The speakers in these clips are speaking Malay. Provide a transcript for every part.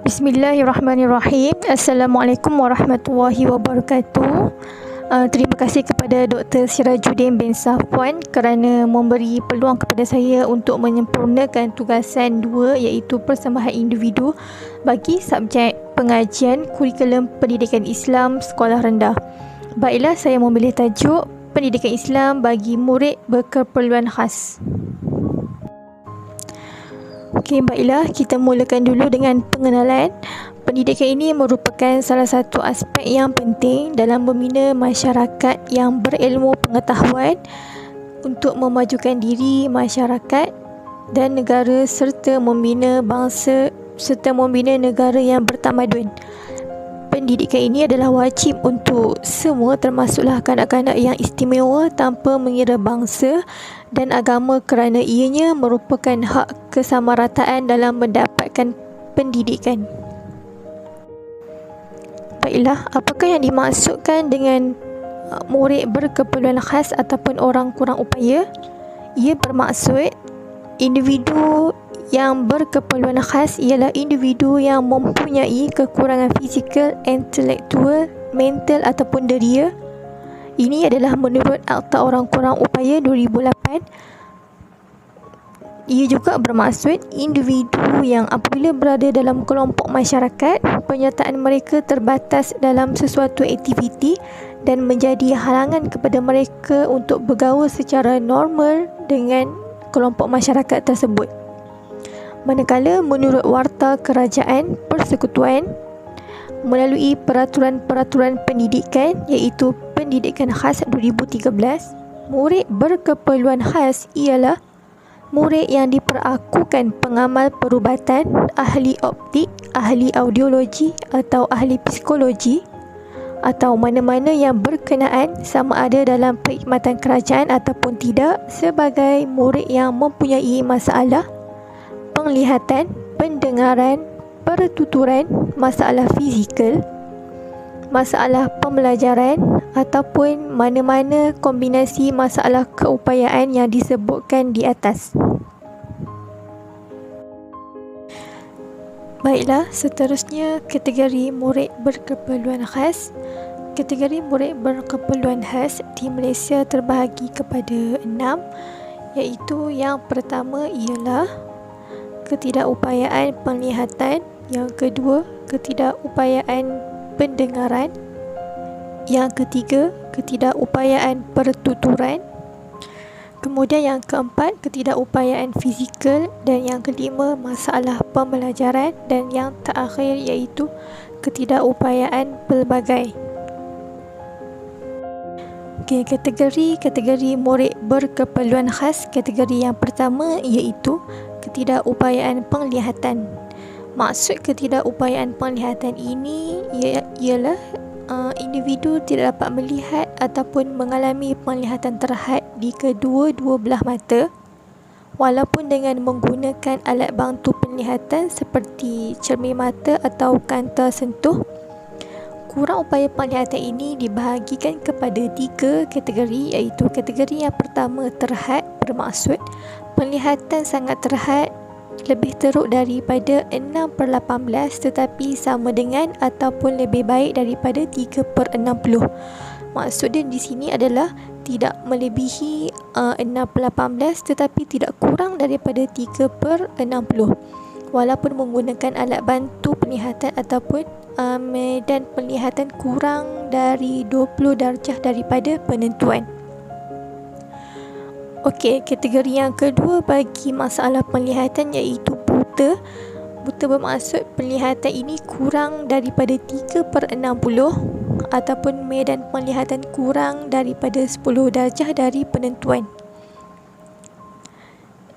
Bismillahirrahmanirrahim. Assalamualaikum warahmatullahi wabarakatuh. Terima kasih kepada Dr. Sirajuddin bin Safwan kerana memberi peluang kepada saya untuk menyempurnakan tugasan 2 iaitu persembahan individu bagi subjek pengajian kurikulum pendidikan Islam sekolah rendah. Baiklah, saya memilih tajuk pendidikan Islam bagi murid berkeperluan khas. Okey, baiklah, kita mulakan dulu dengan pengenalan. Pendidikan ini merupakan salah satu aspek yang penting dalam membina masyarakat yang berilmu pengetahuan untuk memajukan diri masyarakat dan negara serta membina bangsa serta membina negara yang bertamadun. Pendidikan ini adalah wajib untuk semua, termasuklah kanak-kanak yang istimewa tanpa mengira bangsa dan agama, kerana ianya merupakan hak kesamarataan dalam mendapatkan pendidikan. Baiklah, apakah yang dimaksudkan dengan murid berkeperluan khas ataupun orang kurang upaya? Ia bermaksud individu yang berkeperluan khas ialah individu yang mempunyai kekurangan fizikal, intelektual, mental ataupun deria. Ini adalah menurut Akta Orang Kurang Upaya 2008. Ia juga bermaksud individu yang apabila berada dalam kelompok masyarakat, penyertaan mereka terbatas dalam sesuatu aktiviti dan menjadi halangan kepada mereka untuk bergaul secara normal dengan kelompok masyarakat tersebut. Manakala menurut Warta Kerajaan Persekutuan, melalui peraturan-peraturan pendidikan iaitu Pendidikan Khas 2013, murid berkeperluan khas ialah murid yang diperakukan pengamal perubatan, ahli optik, ahli audiologi atau ahli psikologi atau mana-mana yang berkenaan sama ada dalam perkhidmatan kerajaan ataupun tidak, sebagai murid yang mempunyai masalah penglihatan, pendengaran, pertuturan, masalah fizikal, masalah pembelajaran ataupun mana-mana kombinasi masalah keupayaan yang disebutkan di atas. Baiklah, seterusnya kategori murid berkeperluan khas. Kategori murid berkeperluan khas di Malaysia terbahagi kepada 6, iaitu yang pertama ialah ketidakupayaan penglihatan, yang kedua ketidakupayaan pendengaran, yang ketiga ketidakupayaan pertuturan, kemudian yang keempat ketidakupayaan fizikal, dan yang kelima masalah pembelajaran, dan yang terakhir iaitu ketidakupayaan pelbagai. Okey, kategori murid berkeperluan khas. Kategori yang pertama iaitu ketidakupayaan penglihatan. Maksud ketidakupayaan penglihatan ini ialah individu tidak dapat melihat ataupun mengalami penglihatan terhad di kedua-dua belah mata walaupun dengan menggunakan alat bantu penglihatan seperti cermin mata atau kanta sentuh. Kurang upaya penglihatan ini dibahagikan kepada 3 kategori, iaitu kategori yang pertama terhad, bermaksud penglihatan sangat terhad, lebih teruk daripada 6/18 tetapi sama dengan ataupun lebih baik daripada 3/60. Maksud dia di sini adalah tidak melebihi 6/18 tetapi tidak kurang daripada 3/60 walaupun menggunakan alat bantu penglihatan ataupun medan penglihatan kurang dari 20 darjah daripada penentuan. Okey, kategori yang kedua bagi masalah penglihatan iaitu buta. Buta bermaksud penglihatan ini kurang daripada 3/60 ataupun medan penglihatan kurang daripada 10 darjah dari penentuan.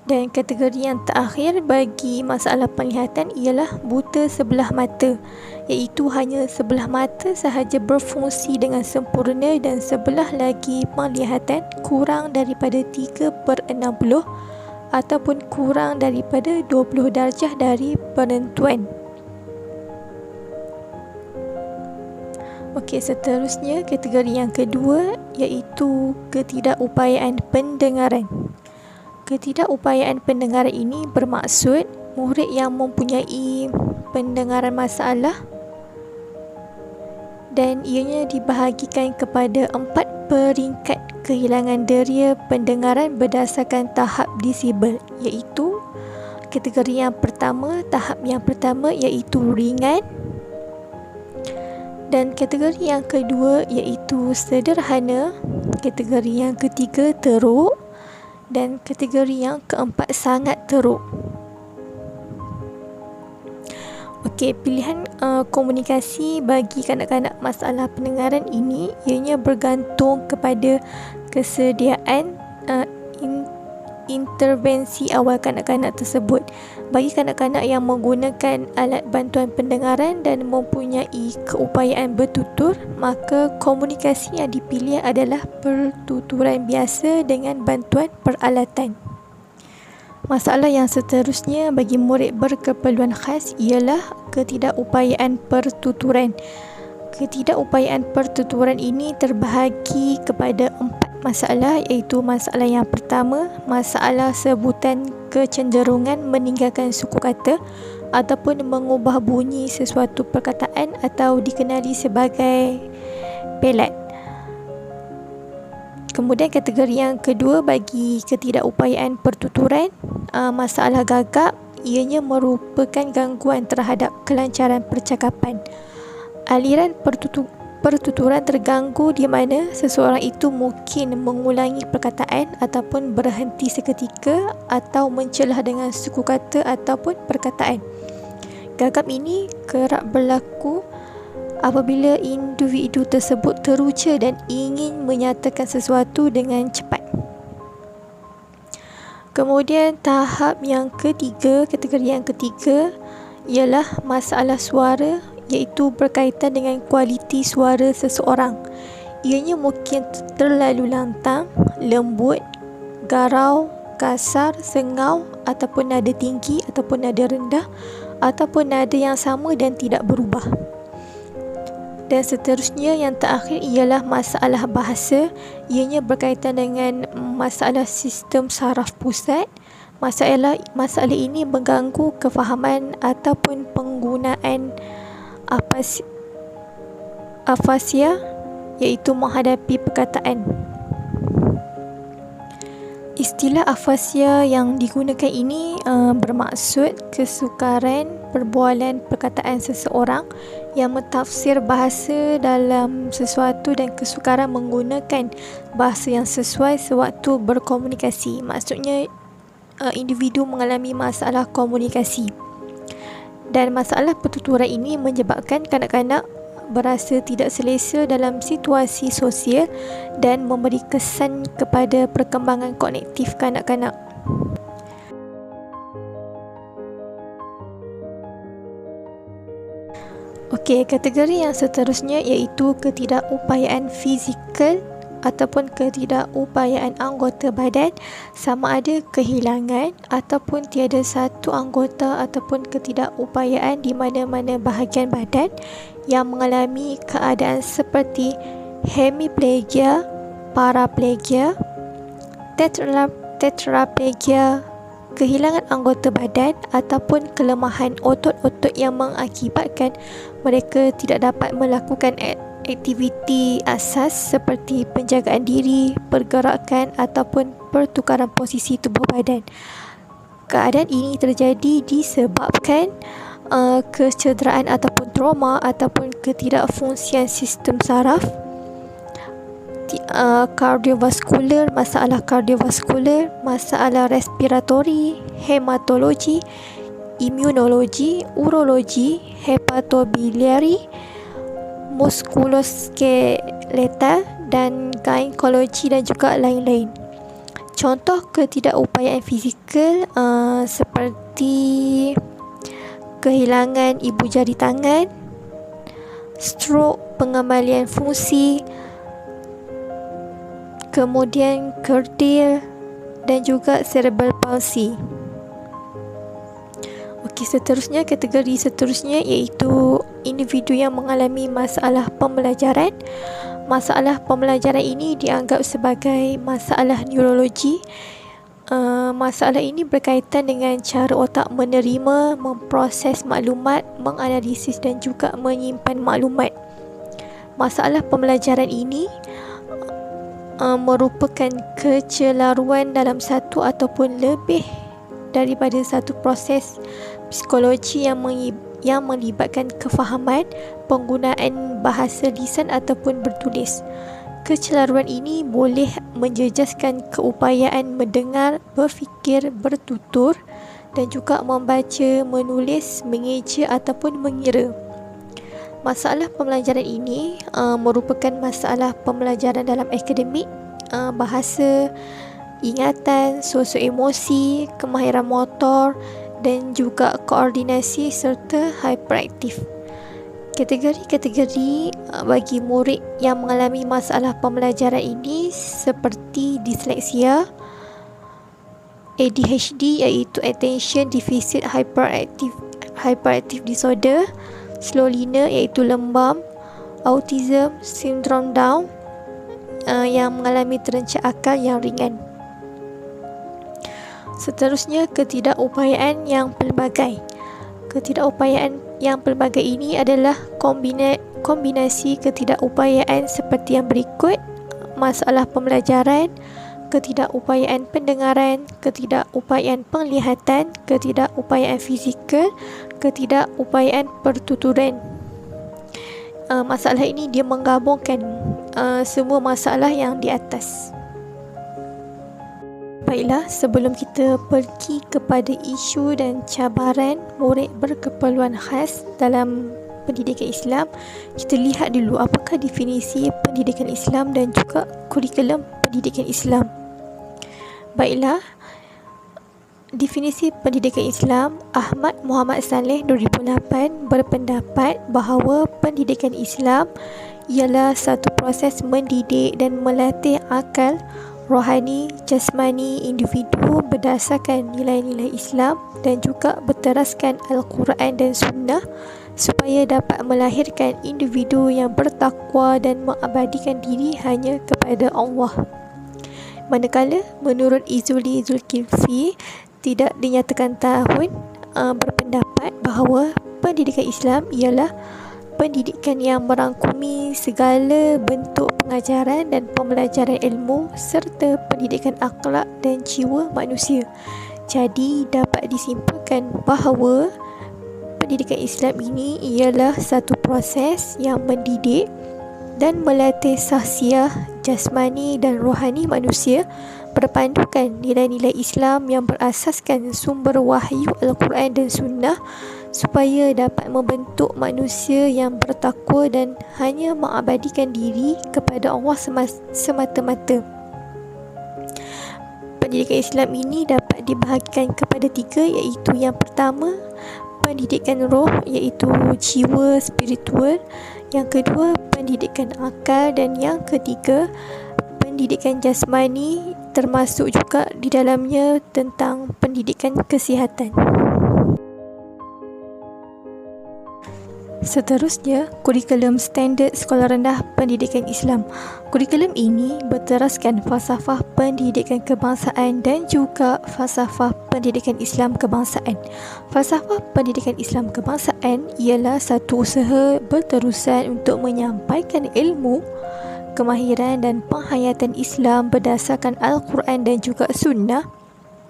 Dan kategori yang terakhir bagi masalah penglihatan ialah buta sebelah mata, iaitu hanya sebelah mata sahaja berfungsi dengan sempurna dan sebelah lagi penglihatan kurang daripada 3/60 ataupun kurang daripada 20 darjah dari penentuan. Okey, seterusnya kategori yang kedua iaitu ketidakupayaan pendengaran. Ketidakupayaan pendengaran ini bermaksud murid yang mempunyai pendengaran masalah, dan ianya dibahagikan kepada 4 peringkat kehilangan deria pendengaran berdasarkan tahap disabel, iaitu kategori yang pertama, tahap yang pertama iaitu ringan, dan kategori yang kedua iaitu sederhana, kategori yang ketiga teruk, dan kategori yang keempat sangat teruk. Okey, pilihan komunikasi bagi kanak-kanak masalah pendengaran ini ianya bergantung kepada kesediaan intervensi awal kanak-kanak tersebut. Bagi kanak-kanak yang menggunakan alat bantuan pendengaran dan mempunyai keupayaan bertutur, maka komunikasi yang dipilih adalah pertuturan biasa dengan bantuan peralatan. Masalah yang seterusnya bagi murid berkeperluan khas ialah ketidakupayaan pertuturan. Ketidakupayaan pertuturan ini terbahagi kepada 4 masalah, iaitu masalah yang pertama, masalah sebutan kecenderungan meninggalkan suku kata ataupun mengubah bunyi sesuatu perkataan atau dikenali sebagai pelat. Kemudian kategori yang kedua bagi ketidakupayaan pertuturan, masalah gagap, ianya merupakan gangguan terhadap kelancaran percakapan. Aliran pertuturan terganggu di mana seseorang itu mungkin mengulangi perkataan ataupun berhenti seketika atau mencelah dengan suku kata ataupun perkataan. Gagap ini kerap berlaku apabila individu tersebut teruja dan ingin menyatakan sesuatu dengan cepat. Kemudian tahap yang ketiga, kategori yang ketiga ialah masalah suara, iaitu berkaitan dengan kualiti suara seseorang. Ianya mungkin terlalu lantang, lembut, garau, kasar, sengau, ataupun nada tinggi ataupun nada rendah, ataupun nada yang sama dan tidak berubah. Dan seterusnya yang terakhir ialah masalah bahasa. Ianya berkaitan dengan masalah sistem saraf pusat. Masalah ini mengganggu kefahaman ataupun penggunaan afasia, iaitu menghadapi perkataan. Istilah afasia yang digunakan ini bermaksud kesukaran perbualan perkataan seseorang yang mentafsir bahasa dalam sesuatu dan kesukaran menggunakan bahasa yang sesuai sewaktu berkomunikasi. Maksudnya individu mengalami masalah komunikasi. Dan masalah pertuturan ini menyebabkan kanak-kanak berasa tidak selesa dalam situasi sosial dan memberi kesan kepada perkembangan kognitif kanak-kanak. Okey, kategori yang seterusnya iaitu ketidakupayaan fizikal ataupun ketidakupayaan anggota badan, sama ada kehilangan ataupun tiada satu anggota ataupun ketidakupayaan di mana-mana bahagian badan yang mengalami keadaan seperti hemiplegia, paraplegia, tetraplegia, kehilangan anggota badan ataupun kelemahan otot-otot yang mengakibatkan mereka tidak dapat melakukan aktiviti asas seperti penjagaan diri, pergerakan ataupun pertukaran posisi tubuh badan. Keadaan ini terjadi disebabkan kecederaan ataupun trauma ataupun ketidakfungsian sistem saraf, kardiovaskular, masalah kardiovaskular, masalah respiratori, hematologi, imunologi, urologi, hepatobiliari, muskuloskeletal dan gynekologi dan juga lain-lain. Contoh ketidakupayaan fizikal seperti kehilangan ibu jari tangan, stroke, pengembalian fungsi, kemudian kerdil dan juga cerebral palsy. Okey, seterusnya kategori seterusnya iaitu individu yang mengalami masalah pembelajaran. Masalah pembelajaran ini dianggap sebagai masalah neurologi Masalah ini berkaitan dengan cara otak menerima, memproses maklumat, menganalisis dan juga menyimpan maklumat. Masalah pembelajaran ini merupakan kecelaruan dalam satu ataupun lebih daripada satu proses psikologi yang melibatkan kefahaman, penggunaan bahasa lisan ataupun bertulis. Kecelaruan ini boleh menjejaskan keupayaan mendengar, berfikir, bertutur dan juga membaca, menulis, mengeja ataupun mengira. Masalah pembelajaran ini merupakan masalah pembelajaran dalam akademik, bahasa, ingatan, sosio-emosi, kemahiran motor dan juga koordinasi serta hyperaktif. Kategori-kategori bagi murid yang mengalami masalah pembelajaran ini seperti disleksia, ADHD iaitu Attention Deficit Hyperactive Disorder, slow learner iaitu lembam, autism, syndrome Down yang mengalami terencah akal yang ringan. Seterusnya, ketidakupayaan yang pelbagai. Ketidakupayaan yang pelbagai ini adalah kombinasi ketidakupayaan seperti yang berikut: masalah pembelajaran, ketidakupayaan pendengaran, ketidakupayaan penglihatan, ketidakupayaan fizikal, ketidakupayaan pertuturan. Masalah ini dia menggabungkan semua masalah yang di atas. Baiklah, sebelum kita pergi kepada isu dan cabaran murid berkeperluan khas dalam pendidikan Islam, kita lihat dulu apakah definisi pendidikan Islam dan juga kurikulum pendidikan Islam. Baiklah, definisi pendidikan Islam, Ahmad Muhammad Saleh 2008 berpendapat bahawa pendidikan Islam ialah satu proses mendidik dan melatih akal, rohani, jasmani individu berdasarkan nilai-nilai Islam dan juga berteraskan Al-Quran dan Sunnah supaya dapat melahirkan individu yang bertakwa dan mengabadikan diri hanya kepada Allah. Manakala menurut Izuli Zulkifli tidak dinyatakan tahun berpendapat bahawa pendidikan Islam ialah pendidikan yang merangkumi segala bentuk pengajaran dan pembelajaran ilmu serta pendidikan akhlak dan jiwa manusia. Jadi dapat disimpulkan bahawa pendidikan Islam ini ialah satu proses yang mendidik dan melatih sahsiah, jasmani dan rohani manusia berpandukan nilai-nilai Islam yang berasaskan sumber wahyu Al-Quran dan Sunnah supaya dapat membentuk manusia yang bertakwa dan hanya mengabadikan diri kepada Allah semata-mata. Pendidikan Islam ini dapat dibahagikan kepada tiga, iaitu yang pertama, pendidikan roh iaitu jiwa spiritual, yang kedua, pendidikan akal dan yang ketiga, pendidikan jasmani, termasuk juga di dalamnya tentang pendidikan kesihatan. Seterusnya, kurikulum standard sekolah rendah pendidikan Islam. Kurikulum ini berteraskan falsafah pendidikan kebangsaan dan juga falsafah pendidikan Islam kebangsaan. Falsafah pendidikan Islam kebangsaan ialah satu usaha berterusan untuk menyampaikan ilmu, kemahiran dan penghayatan Islam berdasarkan Al-Quran dan juga Sunnah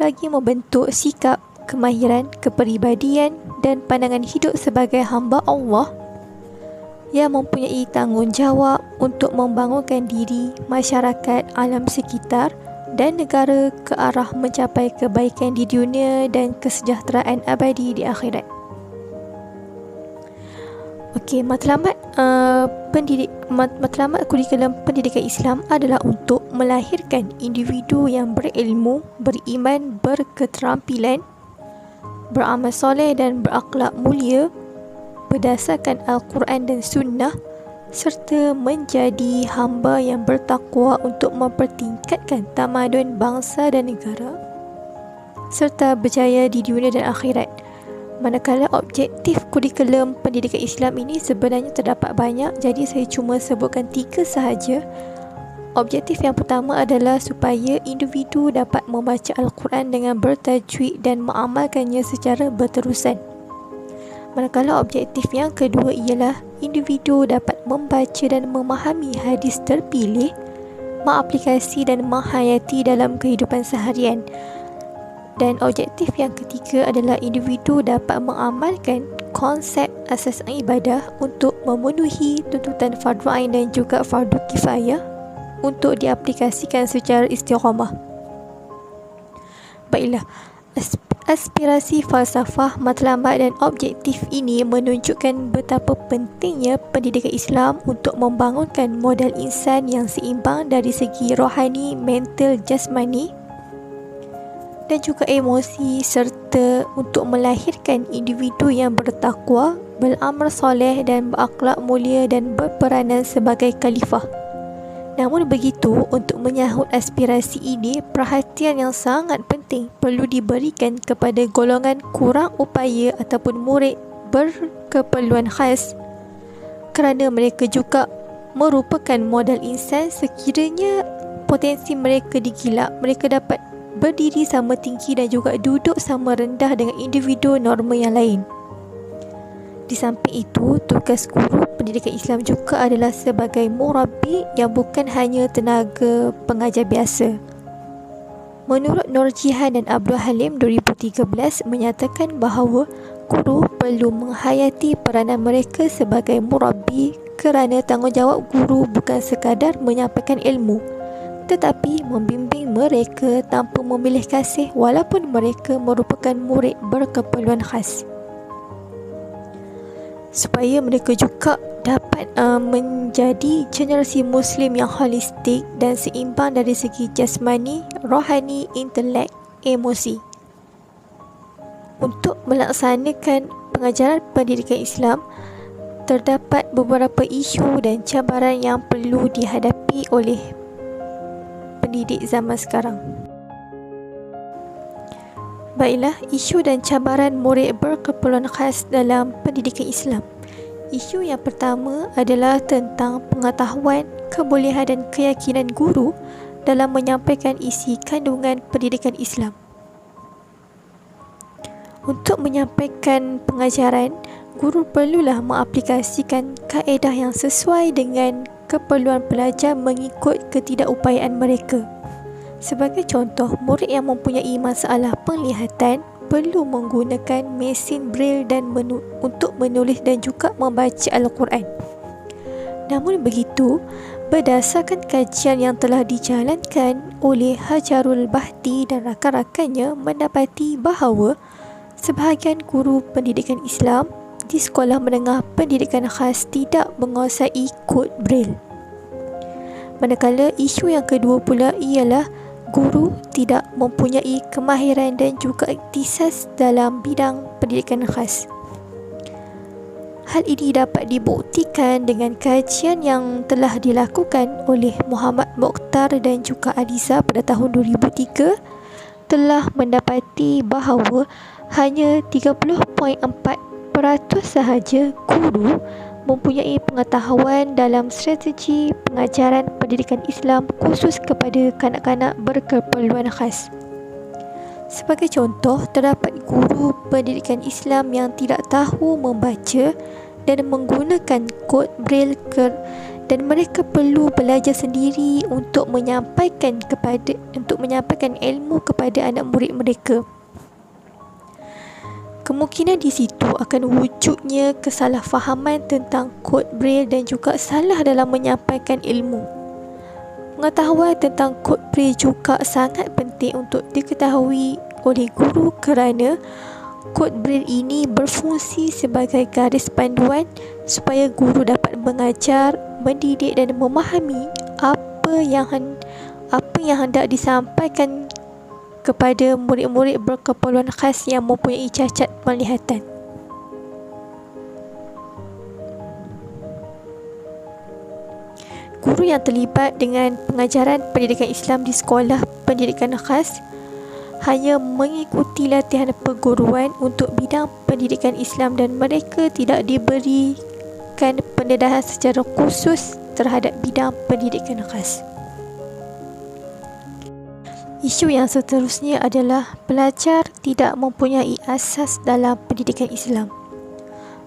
bagi membentuk sikap, kemahiran, kepribadian dan pandangan hidup sebagai hamba Allah yang mempunyai tanggungjawab untuk membangunkan diri, masyarakat, alam sekitar dan negara ke arah mencapai kebaikan di dunia dan kesejahteraan abadi di akhirat. Okey, matlamat kurikulum pendidikan Islam adalah untuk melahirkan individu yang berilmu, beriman, berketerampilan, beramal soleh dan berakhlak mulia berdasarkan Al-Quran dan Sunnah serta menjadi hamba yang bertakwa untuk mempertingkatkan tamadun bangsa dan negara serta berjaya di dunia dan akhirat. Manakala objektif kurikulum pendidikan Islam ini sebenarnya terdapat banyak, jadi saya cuma sebutkan 3 sahaja. Objektif yang pertama adalah supaya individu dapat membaca Al-Quran dengan bertajwid dan mengamalkannya secara berterusan. Manakala objektif yang kedua ialah individu dapat membaca dan memahami hadis terpilih, mengaplikasi dan menghayati dalam kehidupan seharian. Dan objektif yang ketiga adalah individu dapat mengamalkan konsep asas ibadah untuk memenuhi tuntutan fardu ain dan juga fardu kifayah untuk diaplikasikan secara istiqamah. Baiklah, aspirasi falsafah, matlamat dan objektif ini menunjukkan betapa pentingnya pendidikan Islam untuk membangunkan modal insan yang seimbang dari segi rohani, mental, jasmani dan juga emosi, serta untuk melahirkan individu yang bertakwa, beramal soleh dan berakhlak mulia dan berperanan sebagai khalifah. Namun begitu, untuk menyahut aspirasi ini, perhatian yang sangat penting perlu diberikan kepada golongan kurang upaya ataupun murid berkeperluan khas, kerana mereka juga merupakan modal insan. Sekiranya potensi mereka digilak, mereka dapat berdiri sama tinggi dan juga duduk sama rendah dengan individu normal yang lain. Di samping itu, tugas guru pendidikan Islam juga adalah sebagai murabbi yang bukan hanya tenaga pengajar biasa. Menurut Nur Jihan dan Abdul Halim 2013 menyatakan bahawa guru perlu menghayati peranan mereka sebagai murabbi, kerana tanggungjawab guru bukan sekadar menyampaikan ilmu, tetapi membimbing mereka tanpa memilih kasih walaupun mereka merupakan murid berkeperluan khas, supaya mereka juga dapat menjadi generasi Muslim yang holistik dan seimbang dari segi jasmani, rohani, intelek, emosi. Untuk melaksanakan pengajaran pendidikan Islam, terdapat beberapa isu dan cabaran yang perlu dihadapi oleh pendidik zaman sekarang. Baiklah, isu dan cabaran murid berkeperluan khas dalam pendidikan Islam. Isu yang pertama adalah tentang pengetahuan, kebolehan dan keyakinan guru dalam menyampaikan isi kandungan pendidikan Islam. Untuk menyampaikan pengajaran, guru perlulah mengaplikasikan kaedah yang sesuai dengan keperluan pelajar mengikut ketidakupayaan mereka. Sebagai contoh, murid yang mempunyai masalah penglihatan perlu menggunakan mesin braille dan untuk menulis dan juga membaca Al-Quran. Namun begitu, berdasarkan kajian yang telah dijalankan oleh Hajarul Bahti dan rakan-rakannya mendapati bahawa sebahagian guru pendidikan Islam di sekolah menengah pendidikan khas tidak menguasai kod braille. Manakala isu yang kedua pula ialah guru tidak mempunyai kemahiran dan juga ikhtisas dalam bidang pendidikan khas. Hal ini dapat dibuktikan dengan kajian yang telah dilakukan oleh Muhammad Mokhtar dan juga Aliza pada tahun 2003 telah mendapati bahawa hanya 30.4% sahaja guru mempunyai pengetahuan dalam strategi pengajaran pendidikan Islam khusus kepada kanak-kanak berkeperluan khas. Sebagai contoh, terdapat guru pendidikan Islam yang tidak tahu membaca dan menggunakan kod braille dan mereka perlu belajar sendiri untuk menyampaikan ilmu kepada anak murid mereka. Kemungkinan di situ akan wujudnya kesalahfahaman tentang kod braille dan juga salah dalam menyampaikan ilmu. Pengetahuan tentang kod braille juga sangat penting untuk diketahui oleh guru kerana kod braille ini berfungsi sebagai garis panduan supaya guru dapat mengajar, mendidik dan memahami apa yang hendak disampaikan kepada murid-murid berkeperluan khas yang mempunyai cacat penglihatan. Guru yang terlibat dengan pengajaran pendidikan Islam di sekolah pendidikan khas hanya mengikuti latihan perguruan untuk bidang pendidikan Islam dan mereka tidak diberikan pendedahan secara khusus terhadap bidang pendidikan khas. Isu yang seterusnya adalah pelajar tidak mempunyai asas dalam pendidikan Islam.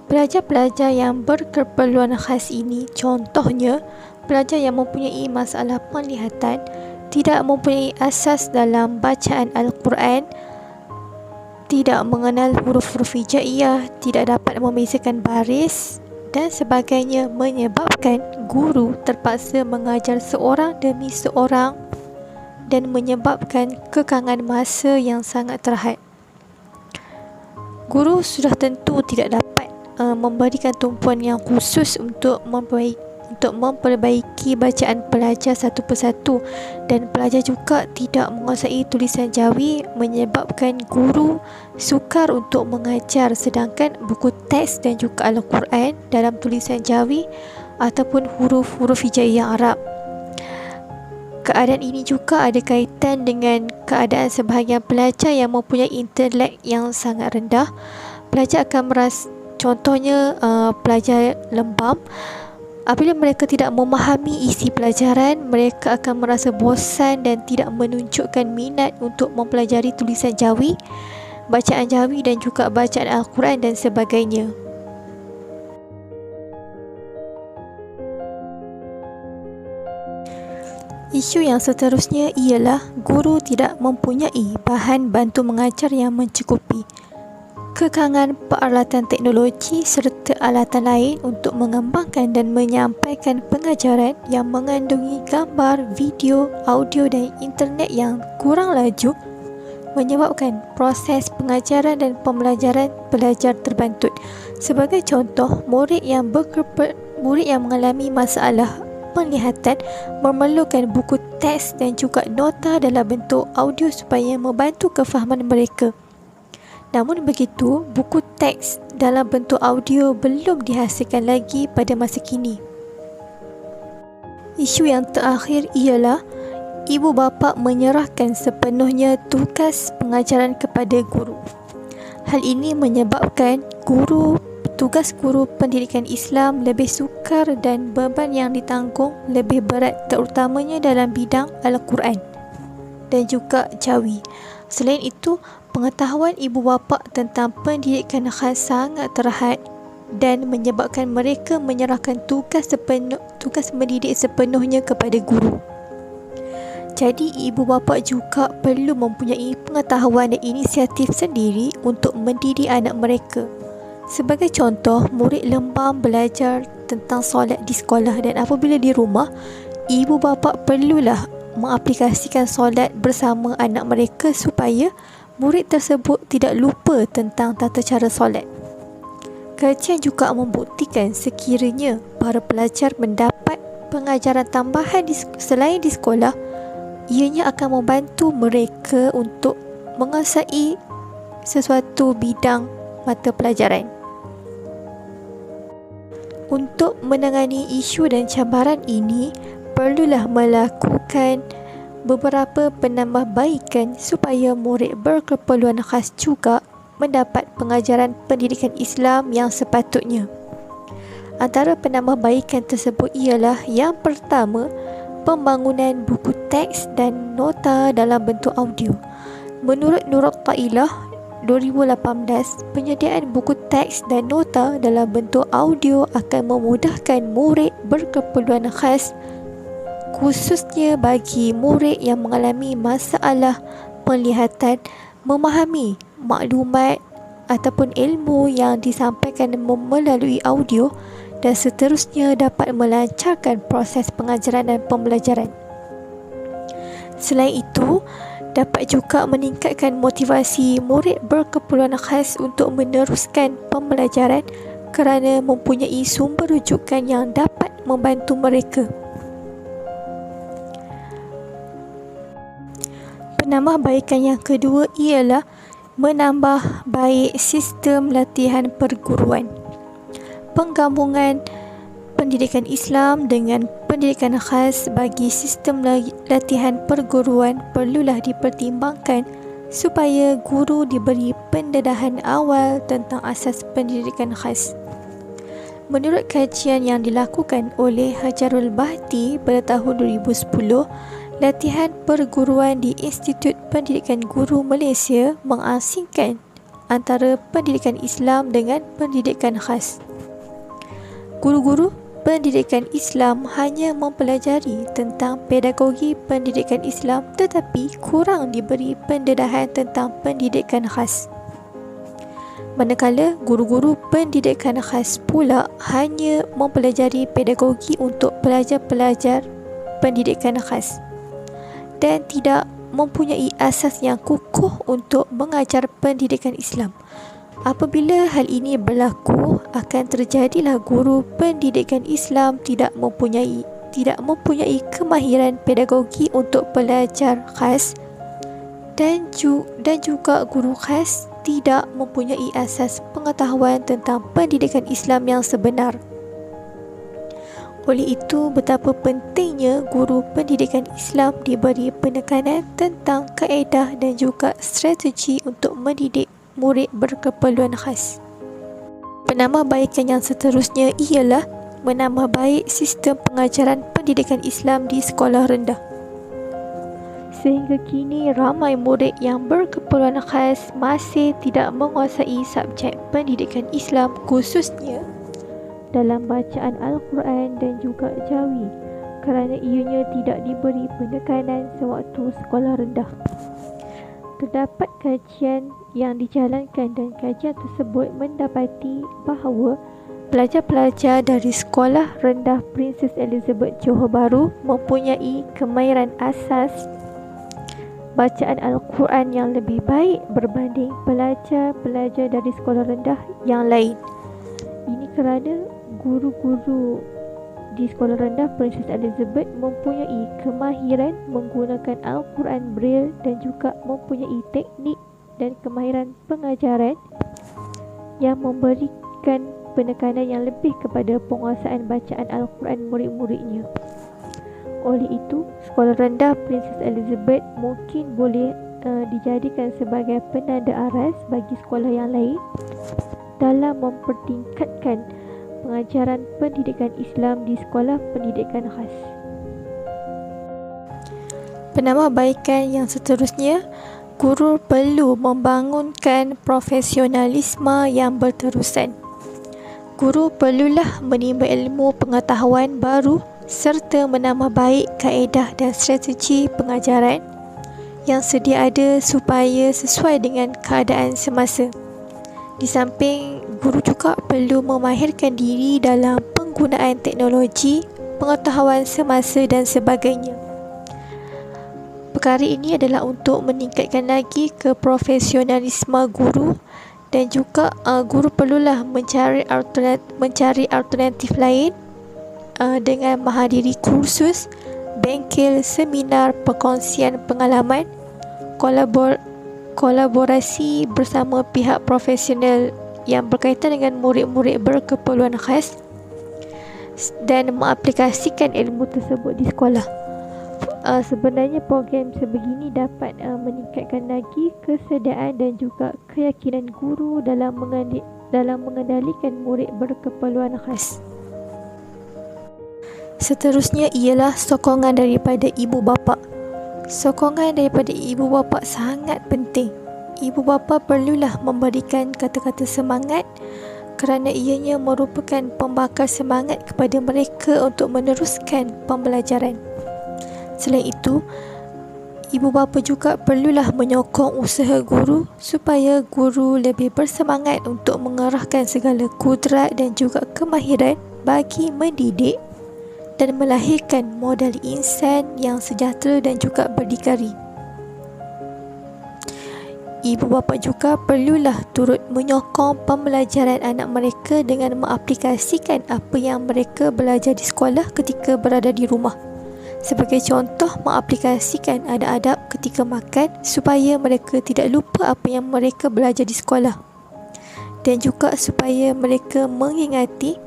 Pelajar-pelajar yang berkeperluan khas ini, contohnya pelajar yang mempunyai masalah penglihatan, tidak mempunyai asas dalam bacaan Al-Quran, tidak mengenal huruf-huruf hijaiyah, tidak dapat membezakan baris dan sebagainya, menyebabkan guru terpaksa mengajar seorang demi seorang dan menyebabkan kekangan masa yang sangat terhad. Guru sudah tentu tidak dapat memberikan tumpuan yang khusus untuk memperbaiki bacaan pelajar satu persatu, dan pelajar juga tidak menguasai tulisan Jawi, menyebabkan guru sukar untuk mengajar, sedangkan buku teks dan juga Al-Quran dalam tulisan Jawi ataupun huruf-huruf hijaiyah Arab. Keadaan ini juga ada kaitan dengan keadaan sebahagian pelajar yang mempunyai intelek yang sangat rendah. Pelajar akan merasa, contohnya pelajar lembam, apabila mereka tidak memahami isi pelajaran, mereka akan merasa bosan dan tidak menunjukkan minat untuk mempelajari tulisan Jawi, bacaan Jawi dan juga bacaan Al-Quran dan sebagainya. Isu yang seterusnya ialah guru tidak mempunyai bahan bantu mengajar yang mencukupi. Kekangan peralatan teknologi serta alatan lain untuk mengembangkan dan menyampaikan pengajaran yang mengandungi gambar, video, audio dan internet yang kurang laju menyebabkan proses pengajaran dan pembelajaran pelajar terbantut. Sebagai contoh, murid yang mengalami masalah penglihatan memerlukan buku teks dan juga nota dalam bentuk audio supaya membantu kefahaman mereka. Namun begitu, buku teks dalam bentuk audio belum dihasilkan lagi pada masa kini. Isu yang terakhir ialah ibu bapa menyerahkan sepenuhnya tugas pengajaran kepada guru. Hal ini menyebabkan tugas guru pendidikan Islam lebih sukar dan beban yang ditanggung lebih berat, terutamanya dalam bidang Al-Quran dan juga Jawi. Selain itu, pengetahuan ibu bapa tentang pendidikan khas sangat terhad dan menyebabkan mereka menyerahkan tugas mendidik sepenuhnya kepada guru. Jadi, ibu bapa juga perlu mempunyai pengetahuan dan inisiatif sendiri untuk mendidik anak mereka. Sebagai contoh, murid lembam belajar tentang solat di sekolah, dan apabila di rumah, ibu bapa perlulah mengaplikasikan solat bersama anak mereka supaya murid tersebut tidak lupa tentang tata cara solat. Kajian juga membuktikan sekiranya para pelajar mendapat pengajaran tambahan selain di sekolah, ianya akan membantu mereka untuk menguasai sesuatu bidang mata pelajaran. Untuk menangani isu dan cabaran ini, perlulah melakukan beberapa penambahbaikan supaya murid berkeperluan khas juga mendapat pengajaran pendidikan Islam yang sepatutnya. Antara penambahbaikan tersebut ialah yang pertama, pembangunan buku teks dan nota dalam bentuk audio. Menurut Nurul Tailah 2018, penyediaan buku teks dan nota dalam bentuk audio akan memudahkan murid berkeperluan khas, khususnya bagi murid yang mengalami masalah penglihatan, memahami maklumat ataupun ilmu yang disampaikan melalui audio dan seterusnya dapat melancarkan proses pengajaran dan pembelajaran. Selain itu, dapat juga meningkatkan motivasi murid berkeperluan khas untuk meneruskan pembelajaran kerana mempunyai sumber rujukan yang dapat membantu mereka. Penambahbaikan yang kedua ialah menambah baik sistem latihan perguruan. Penggabungan pendidikan Islam dengan pendidikan khas bagi sistem latihan perguruan perlulah dipertimbangkan supaya guru diberi pendedahan awal tentang asas pendidikan khas. Menurut kajian yang dilakukan oleh Hajarul Bahti pada tahun 2010, Latihan perguruan di Institut Pendidikan Guru Malaysia mengasingkan antara pendidikan Islam dengan pendidikan khas. Guru-guru pendidikan Islam hanya mempelajari tentang pedagogi pendidikan Islam tetapi kurang diberi pendedahan tentang pendidikan khas. Manakala guru-guru pendidikan khas pula hanya mempelajari pedagogi untuk pelajar-pelajar pendidikan khas dan tidak mempunyai asas yang kukuh untuk mengajar pendidikan Islam. Apabila hal ini berlaku, akan terjadilah guru pendidikan Islam tidak mempunyai kemahiran pedagogi untuk pelajar khas dan juga guru khas tidak mempunyai asas pengetahuan tentang pendidikan Islam yang sebenar. Oleh itu, betapa pentingnya guru pendidikan Islam diberi penekanan tentang kaedah dan juga strategi untuk mendidik murid berkeperluan khas. Penambahbaikan yang seterusnya ialah menambah baik sistem pengajaran pendidikan Islam di sekolah rendah. Sehingga kini ramai murid yang berkeperluan khas masih tidak menguasai subjek pendidikan Islam, khususnya dalam bacaan Al-Quran dan juga Jawi, kerana ianya tidak diberi penekanan sewaktu sekolah rendah. Terdapat kajian yang dijalankan dan kajian tersebut mendapati bahawa pelajar-pelajar dari sekolah rendah Princess Elizabeth Johor Bahru mempunyai kemahiran asas bacaan Al-Quran yang lebih baik berbanding pelajar-pelajar dari sekolah rendah yang lain. Ini kerana guru-guru di sekolah rendah Princess Elizabeth mempunyai kemahiran menggunakan Al-Quran Braille dan juga mempunyai teknik dan kemahiran pengajaran yang memberikan penekanan yang lebih kepada penguasaan bacaan Al-Quran murid-muridnya. Oleh itu, sekolah rendah Princess Elizabeth mungkin boleh dijadikan sebagai penanda aras bagi sekolah yang lain dalam mempertingkatkan pengajaran pendidikan Islam di sekolah pendidikan khas. Penambahbaikan yang seterusnya, guru perlu membangunkan profesionalisme yang berterusan. Guru perlulah menimba ilmu pengetahuan baru serta menambah baik kaedah dan strategi pengajaran yang sedia ada supaya sesuai dengan keadaan semasa. Di samping, guru juga perlu memahirkan diri dalam penggunaan teknologi, pengetahuan semasa dan sebagainya. Perkara ini adalah untuk meningkatkan lagi keprofesionalisme guru dan juga guru perlulah mencari alternatif lain dengan menghadiri kursus, bengkel, seminar, perkongsian pengalaman, kolaborasi bersama pihak profesional yang berkaitan dengan murid-murid berkeperluan khas dan mengaplikasikan ilmu tersebut di sekolah. Sebenarnya program sebegini dapat meningkatkan lagi kesediaan dan juga keyakinan guru dalam mengendalikan murid berkeperluan khas. Seterusnya ialah sokongan daripada ibu bapa. Sokongan daripada ibu bapa sangat penting. Ibu bapa perlulah memberikan kata-kata semangat kerana ianya merupakan pembakar semangat kepada mereka untuk meneruskan pembelajaran. Selain itu, ibu bapa juga perlulah menyokong usaha guru supaya guru lebih bersemangat untuk mengerahkan segala kudrat dan juga kemahiran bagi mendidik dan melahirkan modal insan yang sejahtera dan juga berdikari. Ibu bapa juga perlulah turut menyokong pembelajaran anak mereka dengan mengaplikasikan apa yang mereka belajar di sekolah ketika berada di rumah. Sebagai contoh, mengaplikasikan adab-adab ketika makan supaya mereka tidak lupa apa yang mereka belajar di sekolah, dan juga supaya mereka mengingati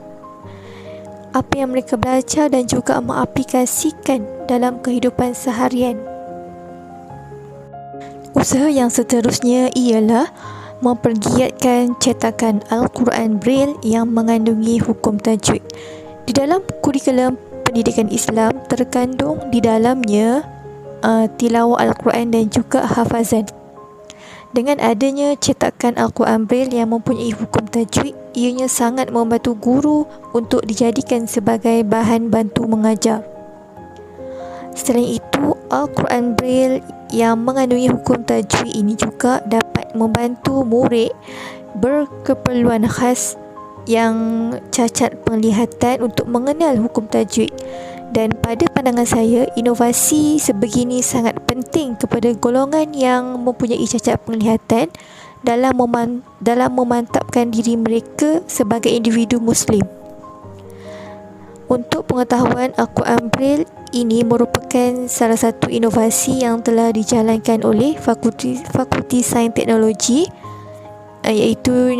apa yang mereka belajar dan juga mengaplikasikan dalam kehidupan seharian. Usaha yang seterusnya ialah mempergiatkan cetakan Al-Quran Braille yang mengandungi hukum tajwid. Di dalam kurikulum pendidikan Islam terkandung di dalamnya tilawah Al-Quran dan juga hafazan. Dengan adanya cetakan Al-Quran Braille yang mempunyai hukum tajwid, ianya sangat membantu guru untuk dijadikan sebagai bahan bantu mengajar. Selain itu, Al-Quran Braille yang mengandungi hukum tajwid ini juga dapat membantu murid berkeperluan khas yang cacat penglihatan untuk mengenal hukum tajwid. Dan pada pandangan saya, inovasi sebegini sangat penting kepada golongan yang mempunyai cacat penglihatan dalam memantapkan diri mereka sebagai individu Muslim. Untuk pengetahuan, Al-Quran Braille ini merupakan salah satu inovasi yang telah dijalankan oleh Fakulti Sains Teknologi, iaitu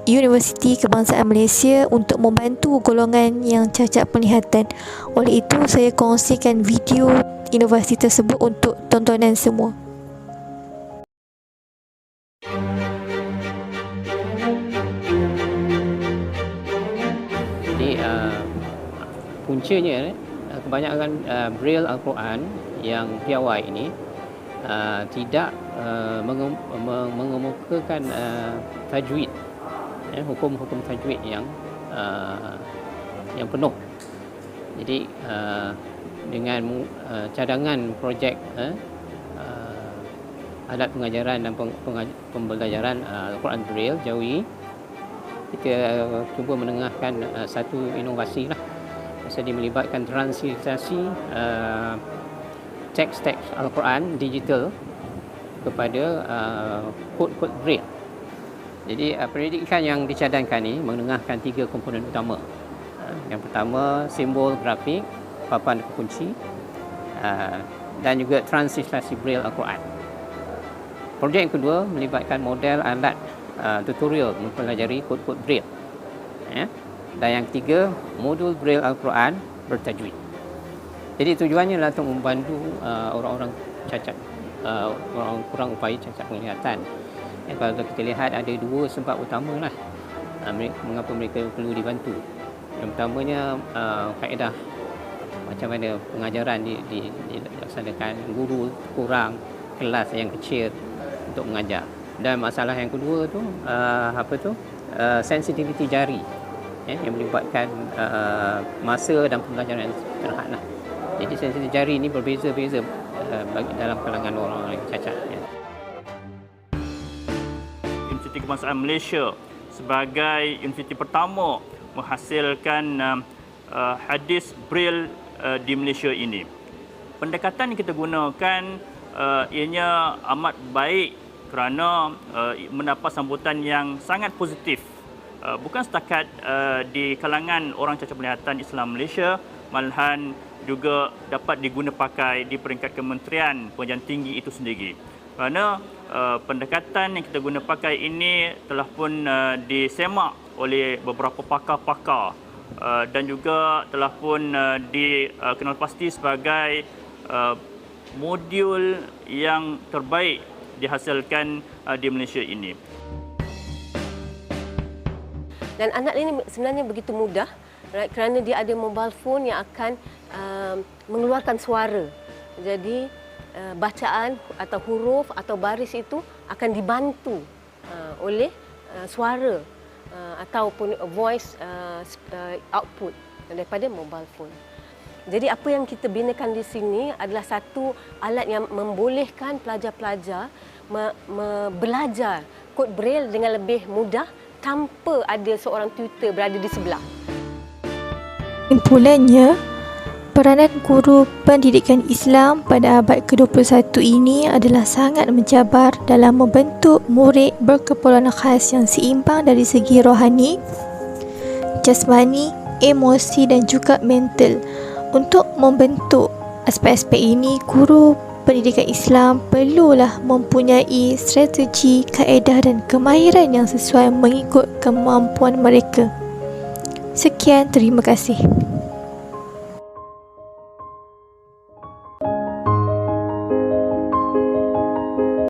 Universiti Kebangsaan Malaysia untuk membantu golongan yang cacat penglihatan. Oleh itu, saya kongsikan video inovasi tersebut untuk tontonan semua. Jadi puncanya kebanyakan Braille Al-Quran yang piawai ini tidak mengemukakan tajwid, hukum-hukum tajwid yang penuh. Jadi dengan cadangan projek alat pengajaran dan pembelajaran Al-Quran Braille Jawi, kita cuba menengahkan satu inovasi lah. Dia melibatkan transliterasi teks-teks Al-Quran digital kepada kod-kod Braille. Jadi pendidikan yang dicadangkan ini menengahkan 3 komponen utama. Yang pertama, simbol grafik, papan kunci, dan juga transliterasi Braille Al-Quran. Projek yang kedua melibatkan model alat tutorial mempelajari kod-kod Braille. Dan yang ketiga, modul Braille Al-Quran bertajwid. Jadi tujuannya adalah untuk membantu orang-orang cacat, orang kurang upaya cacat penglihatan. Kalau kita lihat ada 2 sebab utama lah mengapa mereka perlu dibantu. Yang pertamanya kaedah macam mana pengajaran dilaksanakan, guru kurang, kelas yang kecil untuk mengajar. Dan masalah yang kedua tu sensitiviti jari, yang melibatkan masa dan pembelajaran terhad lah. Jadi sensitiviti jari ini berbeza-beza dalam kalangan orang yang cacat. Universiti Kebangsaan Malaysia sebagai universiti pertama menghasilkan hadis Braille di Malaysia ini. Pendekatan yang kita gunakan ianya amat baik kerana mendapat sambutan yang sangat positif. Bukan setakat di kalangan orang cacat penglihatan Islam Malaysia, malahan juga dapat diguna pakai di peringkat Kementerian Pengajian Tinggi itu sendiri. Kerana pendekatan yang kita guna pakai ini telah pun disemak oleh beberapa pakar-pakar dan juga telah pun dikenal pasti sebagai modul yang terbaik dihasilkan di Malaysia ini. Dan anak ini sebenarnya begitu mudah, kerana dia ada mobile phone yang akan mengeluarkan suara. Jadi bacaan atau huruf atau baris itu akan dibantu oleh suara ataupun voice output daripada mobile phone. Jadi apa yang kita binakan di sini adalah satu alat yang membolehkan pelajar-pelajar belajar kod Braille dengan lebih mudah tanpa ada seorang tutor berada di sebelah. Kesimpulannya, peranan guru pendidikan Islam pada abad ke-21 ini adalah sangat mencabar dalam membentuk murid berkeperluan khas yang seimbang dari segi rohani, jasmani, emosi dan juga mental. Untuk membentuk aspek-aspek ini, guru pendidikan Islam perlulah mempunyai strategi, kaedah dan kemahiran yang sesuai mengikut kemampuan mereka. Sekian, terima kasih.